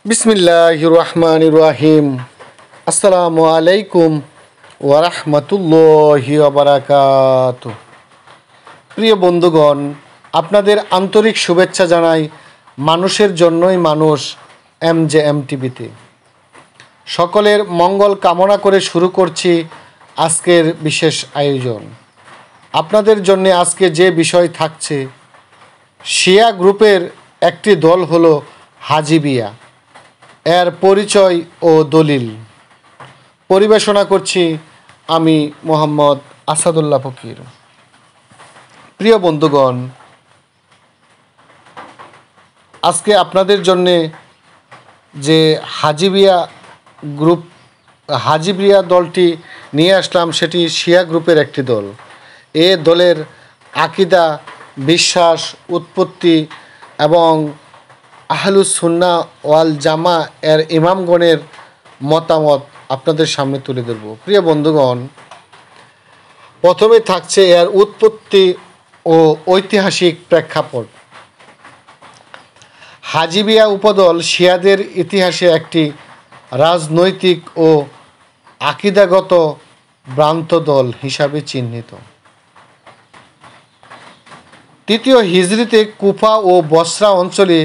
বিসমিল্লাহির রহমানির রহিম। আসসালামু আলাইকুম ওয়া রাহমাতুল্লাহি ওয়া বারাকাতুহু। প্রিয় বন্ধুগণ, আপনাদের আন্তরিক শুভেচ্ছা জানাই মানুষের জন্যই মানুষ এমজেএম টিভিতে। সকলের মঙ্গল কামনা করে শুরু করছি আজকের বিশেষ আয়োজন। আপনাদের জন্য আজকে যে বিষয় থাকছে, শিয়া গ্রুপের একটি দল হলো হাজিবিয়া, এর পরিচয় ও দলিল পরিবেশনা করছি আমি মোহাম্মদ আসাদুল্লাহ ফকির। প্রিয় বন্ধুগণ, আজকে আপনাদের জন্যে যে হাজিবিয়া দলটি নিয়ে আসলাম, সেটি শিয়া গ্রুপের একটি দল। এ দলের আকিদা, বিশ্বাস, উৎপত্তি এবং আহলুস সুন্নাহ ওয়াল জামা এর ইমামগণের মতামত আপনাদের সামনে তুলে ধরব। প্রিয় বন্ধুগণ, প্রথমে থাকছে এর উৎপত্তি ও ঐতিহাসিক প্রেক্ষাপট। হাজিবিয়া উপদল শিয়াদের ইতিহাসে একটি রাজনৈতিক ও আকিদাগত ভ্রান্ত দল হিসাবে চিহ্নিত। তৃতীয় হিজরিতে কুফা ও বসরা অঞ্চলে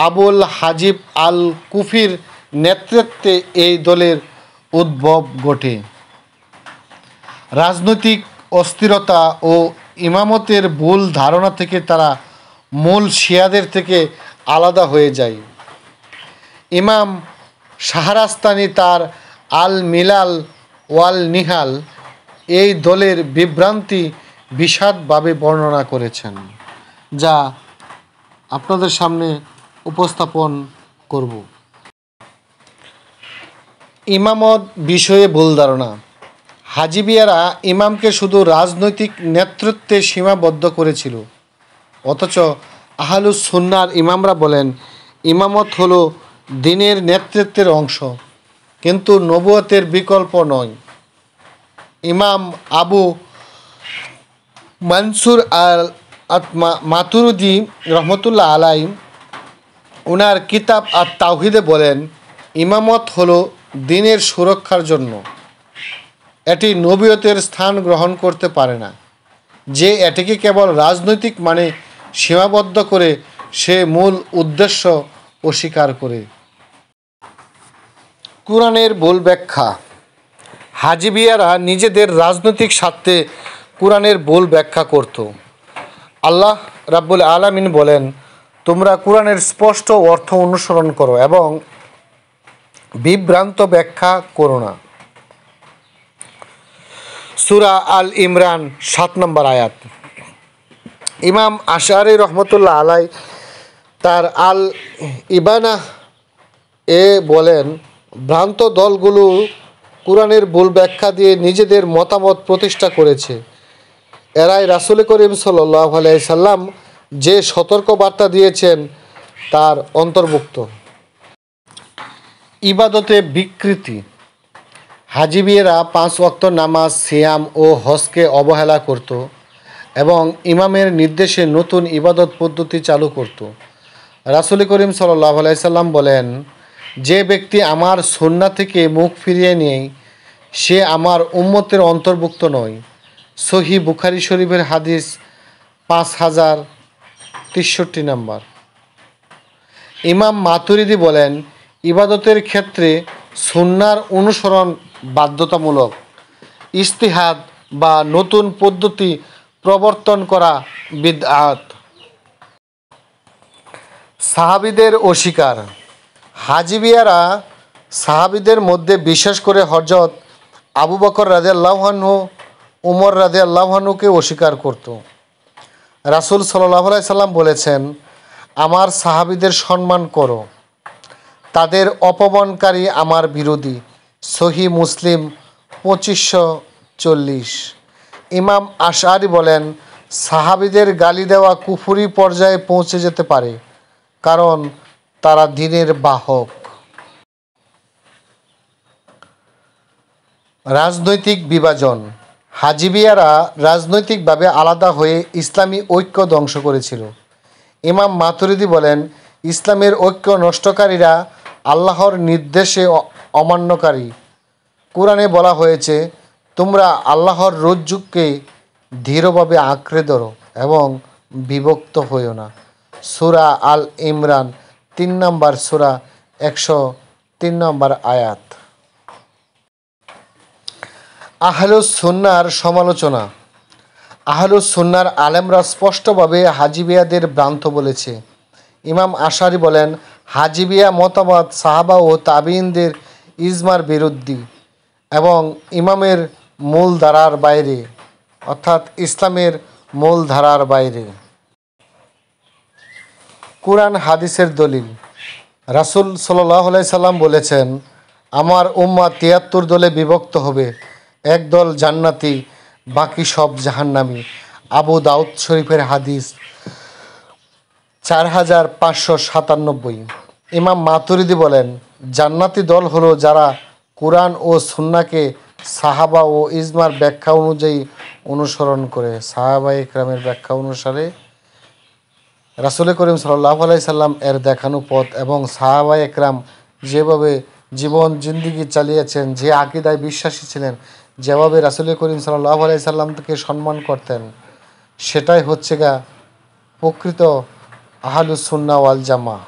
আবুল হাজিব আল কুফির নেতৃত্বে এই দলের উদ্ভব ঘটে। রাজনৈতিক অস্থিরতা ও ইমামতের ভুল ধারণা থেকে তারা মূল শিয়াদের থেকে আলাদা হয়ে যায়। ইমাম শাহরাস্তানি তার আল মিলাল ওয়াল নিহাল এই দলের বিভ্রান্তি বিশদভাবে বর্ণনা করেছেন, যা আপনাদের সামনে উপস্থাপন করব। ইমামত বিষয়ে ভুল ধারণা। হাজিবিয়ারা ইমামকে শুধু রাজনৈতিক নেতৃত্বে সীমাবদ্ধ করেছিল, অথচ আহলুস সুন্নাহর ইমামরা বলেন ইমামত হলো দ্বীনের নেতৃত্বের অংশ, কিন্তু নবুয়তের বিকল্প নয়। ইমাম আবু মনসুর আল মাতুরিদি রহমতুল্লাহ আলাই ওনার কিতাব আর তাওহিদে বলেন, ইমামত হলো দ্বীনের সুরক্ষার জন্য, এটি নবুয়তের স্থান গ্রহণ করতে পারে না। যে এটিকে কেবল রাজনৈতিক মানে সীমাবদ্ধ করে, সে মূল উদ্দেশ্য অস্বীকার করে। কুরআনের ভুল ব্যাখ্যা। হাজিবিয়ারা নিজেদের রাজনৈতিক স্বার্থে কুরআনের ভুল ব্যাখ্যা করত। আল্লাহ রাব্বুল আলামিন বলেন, তোমরা কুরআনের স্পষ্ট অর্থ অনুসরণ করো এবং বিভ্রান্ত ব্যাখ্যা করো না। সূরা আল ইমরান 7 নম্বর আয়াত। ইমাম আশআরী রহমতুল্লাহ আলাই তার আল ইবানা এ বলেন, ভ্রান্ত দলগুলো কুরআনের ভুল ব্যাখ্যা দিয়ে নিজেদের মতামত প্রতিষ্ঠা করেছে। এরাই রাসূল করিম সাল্লাল্লাহু আলাইহি সাল্লাম যে সতর্ক বার্তা দিয়েছেন তার অন্তর্ভুক্ত। ইবাদতে বিকৃতি। হাজিবিয়ারা 5 ওয়াক্ত নামাজ, সিয়াম ও হজকে অবহেলা করত এবং ইমামের নির্দেশে নতুন ইবাদত পদ্ধতি চালু করত। রাসূল করিম সাল্লাল্লাহু আলাইহি সাল্লাম বলেন, যে ব্যক্তি আমার সুন্নাহ থেকে মুখ ফিরিয়ে নেয় সে আমার উম্মতের অন্তর্ভুক্ত নয়। সহিহ বুখারী শরীফের হাদিস 5063 নম্বর। ইমাম মাতুরিদি বলেন, ইবাদতের ক্ষেত্রে সুন্নাহর অনুসরণ বাধ্যতামূলক। ইজতিহাদ বা নতুন পদ্ধতি প্রবর্তন করা বিদআত। সাহাবীদের অস্বীকার। হাজিবিয়ারা সাহাবীদের মধ্যে বিশেষ করে হযরত আবু বকর রাদিয়াল্লাহু আনহু, উমর রাদিয়াল্লাহু আনহুকে অস্বীকার করত। রাসূল সাল্লাল্লাহু আলাইহি সাল্লাম বলেছেন, আমার সাহাবীদের সম্মান করো, তাদের অপমানকারী আমার বিরোধী। সহিহ মুসলিম 2540। ইমাম আশআরী বলেন, সাহাবীদের গালি দেওয়া কুফরি পর্যায়ে পৌঁছে যেতে পারে, কারণ তারা দ্বীনের বাহক। রাজনৈতিক বিভাজন। হাজিবিয়ারা রাজনৈতিকভাবে আলাদা হয়ে ইসলামী ঐক্য ধ্বংস করেছিল। ইমাম মাতুরিদি বলেন, ইসলামের ঐক্য নষ্টকারীরা আল্লাহর নির্দেশে অমান্যকারী। কোরআনে বলা হয়েছে, তোমরা আল্লাহর রজ্জুকে দৃঢ়ভাবে আঁকড়ে ধরো এবং বিভক্ত হইও না। সূরা আল ইমরান 3 নম্বর সূরা 103 নম্বর আয়াত। আহলুস সুন্নাহর সমালোচনা। আহলুস সুন্নাহর আলেমরা স্পষ্টভাবে হাজিবিয়াদের ভ্রান্ত বলেছে। ইমাম আশারি বলেন, হাজিবিয়া মতবাদ সাহাবা ও তাবিঈনদের ইজমার বিরুদ্ধে এবং ইমামের মূল ধারার বাইরে, অর্থাৎ ইসলামের মূল ধারার বাইরে। কুরআন হাদিসের দলিল। রাসূল সাল্লাল্লাহু আলাইহি সাল্লাম বলেছেন, আমার উম্মাহ ৭৩ দলে বিভক্ত হবে, এক দল জান্নাতি, বাকি সব জাহান্নামী। আবু দাউদ শরীফের হাদিস ৪৫৯৭। ইমাম মাতুরিদি বলেন, জান্নাতি দল হলো যারা কুরআন ও সুন্নাহকে সাহাবা ও ইজমার ব্যাখ্যা অনুযায়ী অনুসরণ করে। সাহাবায়ে কেরামের ব্যাখ্যা অনুসারে রাসূল করিম সাল্লাল্লাহু আলাইহি সাল্লাম এর দেখানো পথ এবং সাহাবায়ে কেরাম যেভাবে জীবন জিন্দেগি চালিয়েছেন, যে আকীদায় বিশ্বাসী ছিলেন, যেভাবে রাসূল করিম সাল্লাল্লাহু আলাইহি সাল্লামকে সম্মান করতেন, সেটাই হচ্ছে প্রকৃত আহলুস সুন্নাহ ওয়াল জামাহ।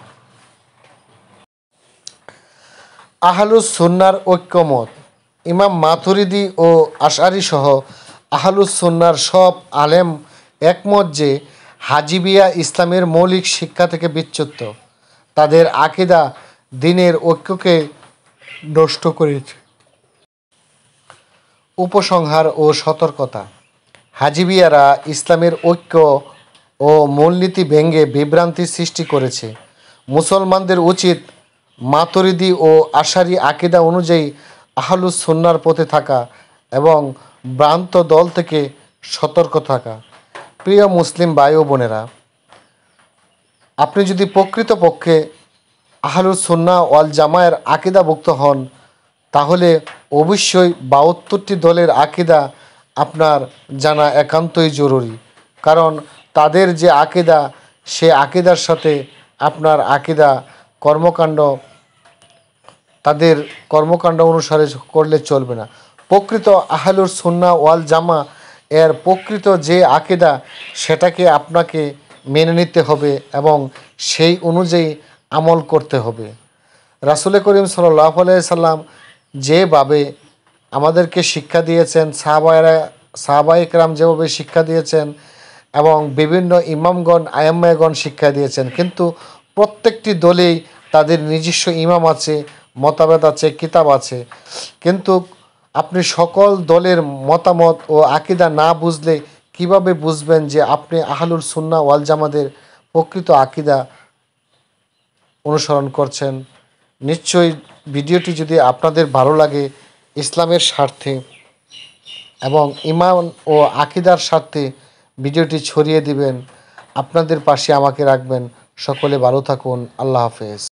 আহলুস সুন্নাহর ঐক্যমত। ইমাম মাতুরিদি ও আশআরী সহ আহলুস সুন্নাহর সব আলেম একমত যে হাজিবিয়া ইসলামের মৌলিক শিক্ষা থেকে বিচ্যুত। তাদের আকীদা দ্বীনের ঐক্যকে নষ্ট করেছে। উপসংহার ও সতর্কতা। হাজিবিয়ারা ইসলামের ঐক্য ও মূলনীতি ভেঙে বিভ্রান্তি সৃষ্টি করেছে। মুসলমানদের উচিত মাতুরিদি ও আশারি আকীদা অনুযায়ী আহলুস সুন্নাহর পথে থাকা এবং ভ্রান্ত দল থেকে সতর্ক থাকা। প্রিয় মুসলিম ভাই ও বোনেরা, আপনি যদি প্রকৃতপক্ষে আহলুস সুন্নাহ ওয়াল জামায়ের আকীদাভুক্ত হন, তাহলে অবশ্যই ৭২টি দলের আকীদা আপনার জানা একান্তই জরুরি। কারণ তাদের যে আকীদা, সে আকীদার সাথে আপনার আকীদা কর্মকাণ্ড, তাদের কর্মকাণ্ড অনুসারে করলে চলবে না। প্রকৃত আহলুস সুন্নাহ ওয়াল জামা এর প্রকৃত যে আকীদা, সেটাকে আপনাকে মেনে নিতে হবে এবং সেই অনুযায়ী আমল করতে হবে। রাসূল করিম সাল্লাল্লাহু আলাইহি সাল্লাম যেভাবে আমাদেরকে শিক্ষা দিয়েছেন, সাহাবায়ে কেরাম যেভাবে শিক্ষা দিয়েছেন এবং বিভিন্ন ইমামগণ আয়াম্মাগণ শিক্ষা দিয়েছেন, কিন্তু প্রত্যেকটি দলেই তাদের নিজস্ব ইমাম আছে, মতভেদ আছে, কিতাব আছে। কিন্তু আপনি সকল দলের মতামত ও আকীদা না বুঝলে কিভাবে বুঝবেন যে আপনি আহলুস সুন্নাহ ওয়াল জামাতের প্রকৃত আকীদা অনুসরণ করছেন? নিশ্চয়ই ভিডিওটি যদি আপনাদের ভালো লাগে, ইসলামের স্বার্থে এবং ঈমান ও আকীদার স্বার্থে ভিডিওটি ছড়িয়ে দিবেন। আপনাদের পাশে আমাকে রাখবেন। সকলে ভালো থাকুন। আল্লাহ হাফেজ।